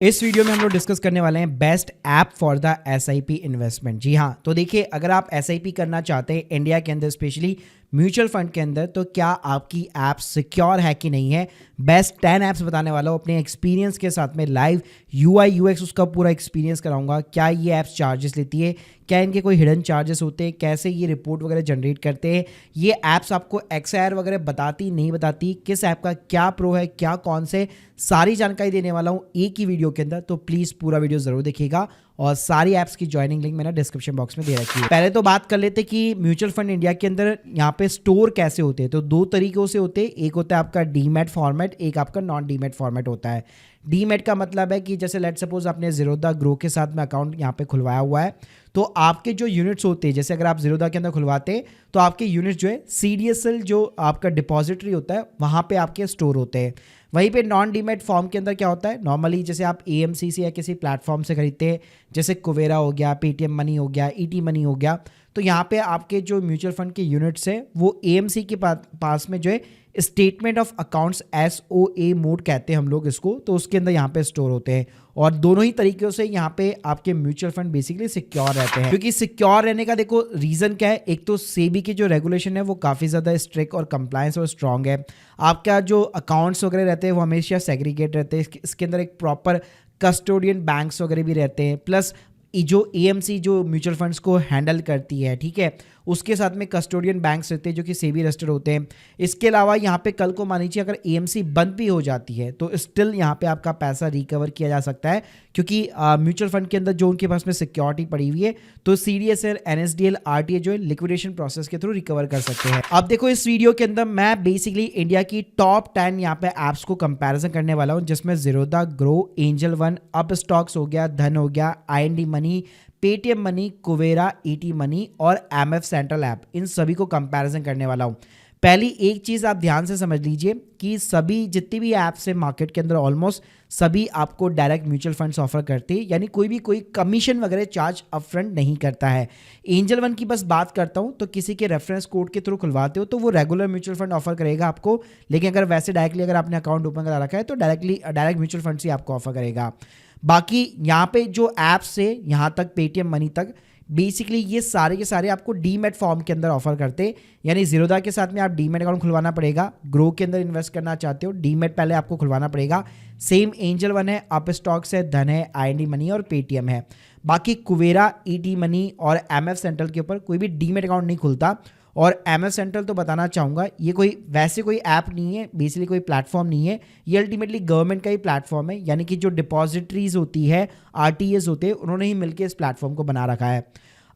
इस वीडियो में हम लोग डिस्कस करने वाले हैं best app for the SIP investment. जी हाँ, तो देखिए, अगर आप एसआईपी करना चाहते हैं इंडिया के अंदर, स्पेशली म्यूचुअल फंड के अंदर, तो क्या आपकी ऐप सिक्योर है कि नहीं है, बेस्ट 10 ऐप्स बताने वाला हूँ अपने एक्सपीरियंस के साथ में। लाइव यूआई यूएक्स उसका पूरा एक्सपीरियंस कराऊंगा। क्या ये ऐप्स चार्जेस लेती है, क्या इनके कोई हिडन चार्जेस होते हैं, कैसे ये रिपोर्ट वगैरह जनरेट करते हैं, ये ऐप्स आपको एक्सआईआर वगैरह बताती नहीं बताती, किस ऐप का क्या प्रो है, क्या कौन से, सारी जानकारी देने वाला हूँ एक ही वीडियो के अंदर। तो प्लीज़ पूरा वीडियो ज़रूर देखिएगा और सारी ऐप्स की ज्वाइनिंग लिंक मैंने डिस्क्रिप्शन बॉक्स में दे रखी है। पहले तो बात कर लेते कि म्यूचुअल फंड इंडिया के अंदर यहाँ पे स्टोर कैसे होते हैं। तो दो तरीकों से होते हैं, एक होता है आपका डीमैट फॉर्मेट, एक आपका नॉन डीमैट फॉर्मेट होता है। डीमैट का मतलब है कि जैसे लेट सपोज आपने ज़ीरोधा ग्रो के साथ में अकाउंट यहाँ पे खुलवाया हुआ है, तो आपके जो यूनिट्स होते हैं, जैसे अगर आप ज़ीरोधा के अंदर खुलवाते हैं तो आपके यूनिट्स जो है सीडीएसएल जो आपका डिपॉजिटरी होता है वहाँ पे आपके स्टोर होते हैं। वहीं पे नॉन डीमैट फॉर्म के अंदर क्या होता है, नॉर्मली जैसे आप एएमसी से या किसी प्लेटफॉर्म से खरीदते हैं, जैसे कुवेरा हो गया, पेटीएम मनी हो गया, ईटी मनी हो गया, तो यहाँ पे आपके जो म्यूचुअल फंड के यूनिट्स है वो एएमसी के पास में जो है statement of accounts SOA mode कहते हैं हम लोग इसको, तो उसके अंदर यहाँ पे स्टोर होते हैं। और दोनों ही तरीक़ों से यहाँ पे आपके म्यूचुअल फंड बेसिकली सिक्योर रहते हैं। क्योंकि सिक्योर रहने का देखो रीज़न क्या है, एक तो सेबी की जो रेगुलेशन है वो काफ़ी ज़्यादा स्ट्रिक्ट और कंप्लायंस और स्ट्रॉन्ग है। आपका जो अकाउंट्स वगैरह रहते हैं वो हमेशा सेग्रीगेट रहते हैं, इसके अंदर एक प्रॉपर कस्टोडियन बैंक्स वगैरह भी रहते हैं, प्लस जो एएमसी जो म्यूचुअल फंड्स को हैंडल करती है, ठीक है, उसके साथ में कस्टोडियन बैंक्स रहते हैं जो कि सेबी रजिस्टर्ड होते हैं। इसके अलावा यहाँ पे कल को मान लीजिए अगर एएमसी बंद भी हो जाती है तो स्टिल यहाँ पे आपका पैसा रिकवर किया जा सकता है, क्योंकि म्यूचुअल फंड के अंदर जो उनके पास में सिक्योरिटी पड़ी हुई है, तो सीडीएसएल, एनएसडीएल, आरटीए जो है लिक्विडेशन प्रोसेस के थ्रू रिकवर कर सकते हैं। अब देखो, इस वीडियो के अंदर मैं बेसिकली इंडिया की टॉप 10 यहाँ पे ऐप्स को कंपेरिजन करने वाला हूँ, जिसमें Zerodha grow, angel one, up stocks हो गया, धन हो गया, IND money, Paytm money, Kuvera, ET money और एमएफ सेंट्रल ऐप, इन सभी को कंपैरिजन करने वाला हूं। पहली एक चीज़ आप ध्यान से समझ लीजिए कि सभी जितनी भी ऐप्स है मार्केट के अंदर, ऑलमोस्ट सभी आपको डायरेक्ट म्यूचुअल फंड्स ऑफर करते हैं, यानी कोई कमीशन वगैरह चार्ज अपफ्रंट नहीं करता है। एंजल वन की बस बात करता हूं, तो किसी के रेफरेंस कोड के थ्रू खुलवाते हो तो वो रेगुलर म्यूचुअल फंड ऑफर करेगा आपको, लेकिन अगर वैसे डायरेक्टली अगर आपने अकाउंट ओपन करा रखा है तो डायरेक्ट म्यूचुअल फंड्स ही आपको ऑफर करेगा। बाकी यहाँ पे जो ऐप्स है, यहाँ तक पेटीएम मनी तक, बेसिकली ये सारे के सारे आपको डीमैट फॉर्म के अंदर ऑफर करते हैं। यानी ज़ीरोधा के साथ में आप डीमैट अकाउंट खुलवाना पड़ेगा, ग्रो के अंदर इन्वेस्ट करना चाहते हो डीमैट पहले आपको खुलवाना पड़ेगा। सेम एंजल वन है, अप स्टॉक्स है, धन है, आईएनडी मनी और पेटीएम है। बाकी कुवेरा, ईटी मनी और एमएफ सेंट्रल के ऊपर कोई भी डीमैट अकाउंट नहीं खुलता। और एमएफ सेंट्रल तो बताना चाहूँगा, ये कोई वैसे कोई ऐप नहीं है, बेसिकली कोई प्लेटफॉर्म नहीं है, ये अल्टीमेटली गवर्नमेंट का ही प्लेटफॉर्म है। यानी कि जो डिपॉजिटरीज होती है, आरटीएस होते हैं, उन्होंने ही मिलकर इस प्लेटफॉर्म को बना रखा है।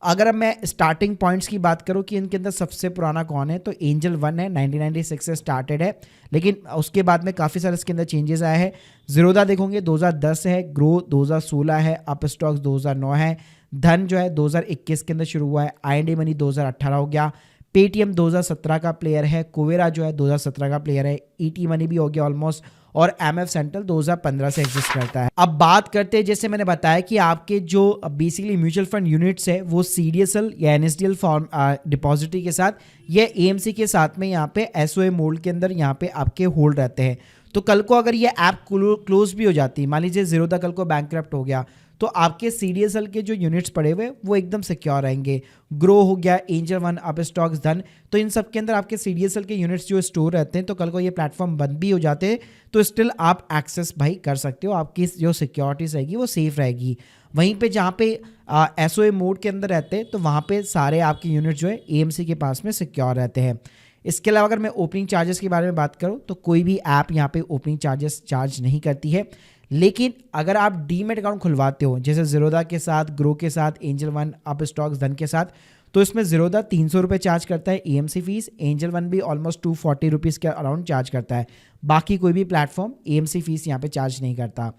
अगर अब मैं स्टार्टिंग पॉइंट्स की बात करूं कि इनके अंदर सबसे पुराना कौन है, तो एंजल वन है, 1996 से स्टार्टेड है, लेकिन उसके बाद में काफ़ी सारे इसके अंदर चेंजेस आए हैं। ज़ीरोधा देखोगे 2010 है, ग्रो 2016 है, अप स्टॉक्स 2009 है, धन जो है 2021 के अंदर शुरू हुआ है, आईएनडी मनी 2018 हो गया, पेटीएम 2017 का प्लेयर है, कुवेरा जो है 2017 का प्लेयर है, ईटी मनी भी हो गया ऑलमोस्ट, और एमएफ सेंट्रल 2015 से एग्जिस्ट करता है। अब बात करते हैं, जैसे मैंने बताया कि आपके जो बेसिकली म्यूचुअल फंड यूनिट्स है वो सीडीएसएल या एनएसडीएल फॉर्म डिपॉजिटरी के साथ या एएमसी के साथ में यहाँ पे एसओए मोड के अंदर यहाँ पे आपके होल्ड रहते हैं। तो कल को अगर ये ऐप क्लोज भी हो जाती है, मान लीजिए ज़ीरोधा कल को बैंकक्रप्ट हो गया, तो आपके सीडीएसएल के जो यूनिट्स पड़े हुए वो एकदम सिक्योर रहेंगे। ग्रो हो गया, एंजल वन, अप स्टॉक्स, धन, तो इन सब के अंदर आपके सीडीएसएल के यूनिट्स जो स्टोर रहते हैं, तो कल को ये प्लेटफॉर्म बंद भी हो जाते हैं तो स्टिल आप एक्सेस भाई कर सकते हो, आपकी जो सिक्योरिटीज रहेगी वो सेफ रहेगी। वहीं पे जहाँ पे एसओए मोड के अंदर रहते हैं तो वहाँ पे सारे आपके यूनिट जो है एएमसी के पास में सिक्योर रहते हैं। इसके अलावा अगर मैं ओपनिंग चार्जेस के बारे में बात करूँ तो कोई भी ऐप यहाँ पे ओपनिंग चार्जेस चार्ज नहीं करती है, लेकिन अगर आप डीमैट अकाउंट खुलवाते हो जैसे ज़ीरोधा के साथ, ग्रो के साथ, एंजल वन, अप स्टॉक्स, धन के साथ, तो इसमें ज़ीरोधा 300 रुपये चार्ज करता है एएमसी फीस, एंजल वन भी ऑलमोस्ट 240 रुपीज़ के अराउंड चार्ज करता है। बाकी कोई भी प्लेटफॉर्म एएमसी फीस यहाँ पे चार्ज नहीं करता।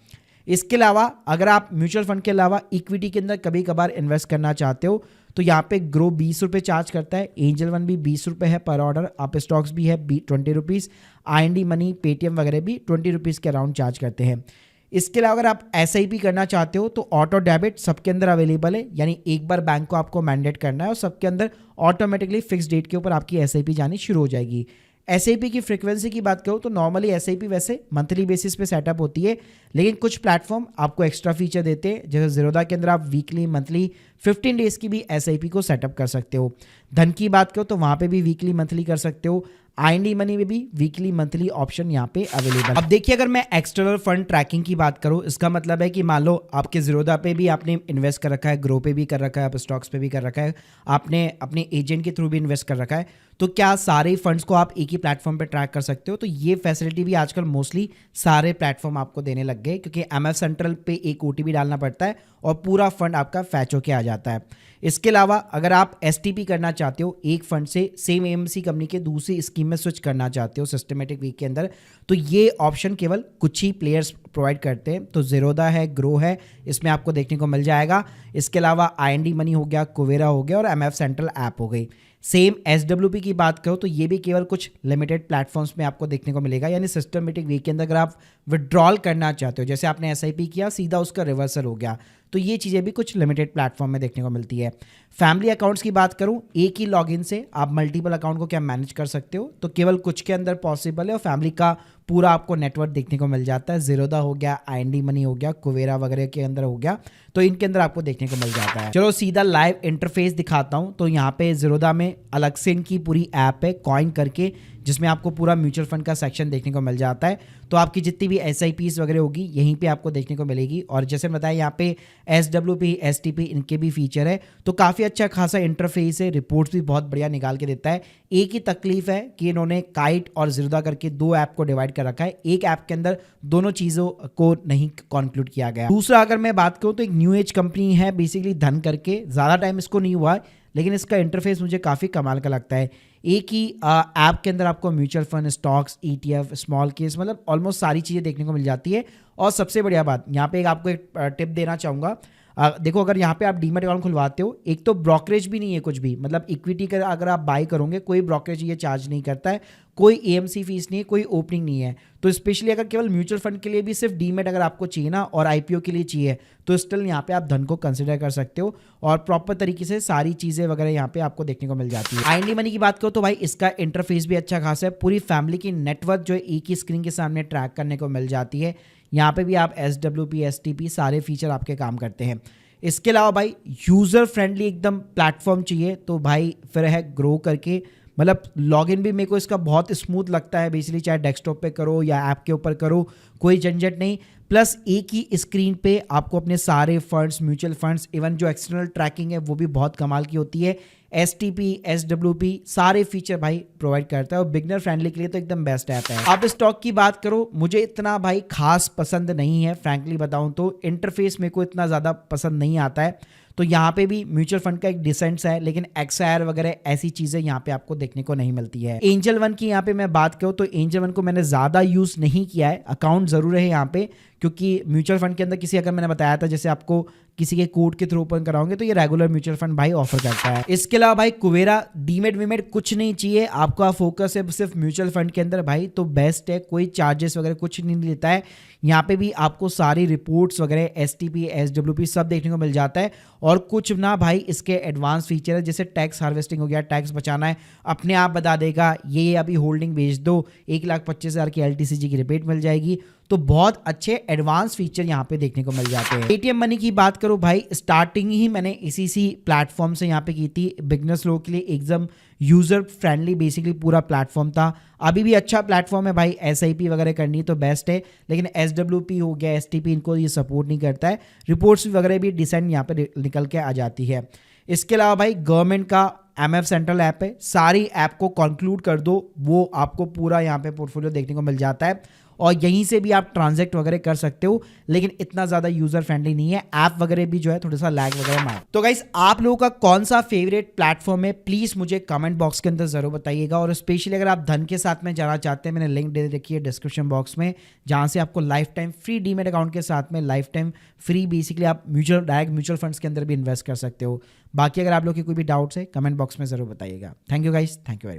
इसके अलावा अगर आप म्यूचुअल फंड के अलावा इक्विटी के अंदर कभी कभार इन्वेस्ट करना चाहते हो तो यहाँ पे ग्रो 20 रुपये चार्ज करता है, एंजल वन भी 20 रुपये है पर ऑर्डर, अप स्टॉक्स भी है 20 रुपीज़, आईएनडी मनी, पेटीएम वगैरह भी 20 रुपीज़ के अराउंड चार्ज करते हैं। इसके अलावा अगर आप एसआईपी करना चाहते हो तो ऑटो डेबिट सबके अंदर अवेलेबल है, यानी एक बार बैंक को आपको मैंडेट करना है और सबके अंदर ऑटोमेटिकली फिक्स डेट के ऊपर आपकी एसआईपी जानी शुरू हो जाएगी। SIP की फ्रीक्वेंसी की बात करूँ तो नॉर्मली SIP वैसे मंथली बेसिस पे सेटअप होती है, लेकिन कुछ प्लेटफॉर्म आपको एक्स्ट्रा फीचर देते हैं। जैसे ज़ीरोधा के अंदर आप वीकली, मंथली, 15 डेज़ की भी SIP को सेटअप कर सकते हो। धन की बात करो तो वहाँ पे भी वीकली, मंथली कर सकते हो। IND मनी में भी वीकली, मंथली ऑप्शन यहाँ पे अवेलेबल। अब देखिए, अगर मैं एक्सटर्नल फंड ट्रैकिंग की बात करूँ, इसका मतलब है कि मान लो आपके ज़ीरोधा पे भी आपने इन्वेस्ट कर रखा है, ग्रो पे भी कर रखा है, आप स्टॉक्स पे भी कर रखा है, आपने अपने एजेंट के थ्रू भी इन्वेस्ट कर रखा है, तो क्या सारे फंड्स को आप एक ही प्लेटफॉर्म पे ट्रैक कर सकते हो? तो ये फैसिलिटी भी आजकल मोस्टली सारे प्लेटफॉर्म आपको देने लग गए, क्योंकि MF सेंट्रल पे एक OTP डालना पड़ता है और पूरा फंड आपका फैच होके आ जाता है। इसके अलावा अगर आप STP करना चाहते हो, एक फंड से सेम AMC कंपनी के दूसरी स्कीम में स्विच करना चाहते हो सिस्टमेटिक वीक के अंदर, तो ये ऑप्शन केवल कुछ ही प्लेयर्स प्रोवाइड करते हैं। तो ज़ीरोधा है, ग्रो है, इसमें आपको देखने को मिल जाएगा। इसके अलावा IND मनी हो गया, कुवेरा हो गया और MF सेंट्रल ऐप हो गई। सेम SWP की बात करो तो ये भी केवल कुछ लिमिटेड प्लेटफॉर्म्स में आपको देखने को मिलेगा, यानी सिस्टमेटिक वीक के अंदर अगर आप विड्रॉल करना चाहते हो, जैसे आपने SIP किया, सीधा उसका रिवर्सल हो गया, तो ये चीज़ें भी कुछ लिमिटेड प्लेटफॉर्म में देखने को मिलती है। फैमिली अकाउंट्स की बात करूं, एक ही लॉगिन से आप मल्टीपल अकाउंट को क्या मैनेज कर सकते हो, तो केवल कुछ के अंदर पॉसिबल है और फैमिली का पूरा आपको नेटवर्क देखने को मिल जाता है। ज़ीरोधा हो गया, IND मनी हो गया, कुवेरा वगैरह के अंदर हो गया, तो इनके अंदर आपको देखने को मिल जाता है। चलो सीधा लाइव इंटरफेस दिखाता हूं। तो यहाँ पे ज़ीरोधा में अलग से इनकी पूरी ऐप है कॉइन करके, जिसमें आपको पूरा म्यूचुअल फंड का सेक्शन देखने को मिल जाता है। तो आपकी जितनी भी SIPs वगैरह होगी यहीं पे आपको देखने को मिलेगी। और जैसे बताया, यहाँ पे SWP, STP इनके भी फीचर है, तो काफ़ी अच्छा खासा इंटरफेस है, रिपोर्ट्स भी बहुत बढ़िया निकाल के देता है। एक ही तकलीफ है कि इन्होंने काइट और ज़ीरोधा करके दो ऐप को डिवाइड कर रखा है, एक ऐप के अंदर दोनों चीज़ों को नहीं कंक्लूड किया गया। दूसरा अगर मैं बात करूँ तो एक न्यू एज कंपनी है बेसिकली धन करके, ज़्यादा टाइम इसको नहीं हुआ, लेकिन इसका इंटरफेस मुझे काफ़ी कमाल का लगता है। एक ही ऐप के अंदर आपको mutual fund, stocks, ETF, small case, मतलब ऑलमोस्ट सारी चीज़ें देखने को मिल जाती है। और सबसे बढ़िया बात यहाँ पे आपको एक टिप देना चाहूँगा। देखो, अगर यहाँ पे आप डीमैट अकाउंट खुलवाते हो, एक तो ब्रोकरेज भी नहीं है कुछ भी, मतलब इक्विटी का अगर आप बाई करोगे कोई ब्रोकरेज ये चार्ज नहीं करता है, कोई AMC फीस नहीं है, कोई ओपनिंग नहीं है। तो स्पेशली अगर केवल म्यूचुअल फंड के लिए भी सिर्फ डीमैट अगर आपको चाहिए ना, और IPO के लिए चाहिए, तो स्टिल यहाँ पे आप धन को कंसिडर कर सकते हो और प्रॉपर तरीके से सारी चीज़ें वगैरह यहाँ पे आपको देखने को मिल जाती है। IND मनी की बात करो तो भाई इसका इंटरफेस भी अच्छा खासा है, पूरी फैमिली की नेटवर्क जो है एक ही स्क्रीन के सामने ट्रैक करने को मिल जाती है। यहाँ पे भी आप SWP, STP सारे फीचर आपके काम करते हैं। इसके अलावा भाई यूज़र फ्रेंडली एकदम प्लेटफॉर्म चाहिए तो भाई फिर है ग्रो करके, मतलब लॉगिन भी मेरे को इसका बहुत स्मूथ लगता है बेसिकली, चाहे डेस्कटॉप पे करो या ऐप के ऊपर करो, कोई झंझट नहीं। प्लस एक ही स्क्रीन पे आपको अपने सारे फंड्स, म्यूचुअल फंड्स, इवन जो एक्सटर्नल ट्रैकिंग है वो भी बहुत कमाल की होती है। STP, SWP सारे फीचर भाई प्रोवाइड करता है और बिगनर फ्रेंडली के लिए तो एकदम बेस्ट ऐप है। अब स्टॉक की बात करो, मुझे इतना भाई खास पसंद नहीं है, फ्रैंकली बताऊं तो इंटरफेस मेरे को इतना ज़्यादा पसंद नहीं आता है। तो यहाँ पे भी म्यूचुअल फंड का एक डिसेंट्स है, लेकिन XIR वगैरह ऐसी चीज़ें यहाँ पे आपको देखने को नहीं मिलती है। एंजल वन की यहाँ पे मैं बात करूँ तो एंजल वन को मैंने ज़्यादा यूज़ नहीं किया है, अकाउंट ज़रूर है यहाँ पे, क्योंकि म्यूचुअल फंड के अंदर किसी, अगर मैंने बताया था जैसे आपको किसी के कोड के थ्रू ओपन कराओगे तो ये रेगुलर म्यूचुअल फंड भाई ऑफर करता है। इसके अलावा भाई कुवेरा, डीमेट वीमेट कुछ नहीं चाहिए, आपका फोकस है सिर्फ म्यूचुअल फंड के अंदर भाई, तो बेस्ट है, कोई चार्जेस वगैरह कुछ नहीं लेता है। यहाँ पे भी आपको सारी रिपोर्ट्स वगैरह STP, SWP सब देखने को मिल जाता है। और कुछ ना भाई इसके एडवांस फीचर है, जैसे टैक्स हार्वेस्टिंग हो गया, टैक्स बचाना है अपने आप बता देगा, ये अभी होल्डिंग बेच दो, 1,25,000 की LTCG की रिबेट मिल जाएगी। तो बहुत अच्छे एडवांस फीचर यहाँ पे देखने को मिल जाते हैं। ATM मनी की बात करो भाई, स्टार्टिंग ही मैंने इसी प्लेटफॉर्म से यहाँ पे की थी, बिगनर्स लोगों के लिए एकदम यूजर फ्रेंडली बेसिकली पूरा प्लेटफॉर्म था। अभी भी अच्छा प्लेटफॉर्म है भाई, SIP वगैरह करनी तो बेस्ट है, लेकिन SWP हो गया, STP इनको ये सपोर्ट नहीं करता है। रिपोर्ट्स वगैरह भी डिसेंट यहाँ पे निकल के आ जाती है। इसके अलावा भाई गवर्नमेंट का MF सेंट्रल ऐप है, सारी ऐप को कंक्लूड कर दो, वो आपको पूरा यहाँ पे पोर्टफोलियो देखने को मिल जाता है और यहीं से भी आप ट्रांजैक्ट वगैरह कर सकते हो, लेकिन इतना ज़्यादा यूज़र फ्रेंडली नहीं है। ऐप वगैरह भी जो है थोड़ा सा लैग वगैरह मार। तो गाइस, आप लोगों का कौन सा फेवरेट प्लेटफॉर्म है, प्लीज़ मुझे कमेंट बॉक्स के अंदर ज़रूर बताइएगा। और स्पेशली अगर आप धन के साथ में जाना चाहते हैं, मैंने लिंक दे रखी है डिस्क्रिप्शन बॉक्स में, जहाँ से आपको life time free demat account के साथ में लाइफ टाइम फ्री बेसिकली आप डायरेक्ट म्यूचुअल फंड्स के अंदर भी इन्वेस्ट कर सकते हो। बाकी अगर आप लोग की कोई भी डाउट्स है कमेंट बॉक्स में ज़रूर बताइएगा। Thank you guys, thank you very much.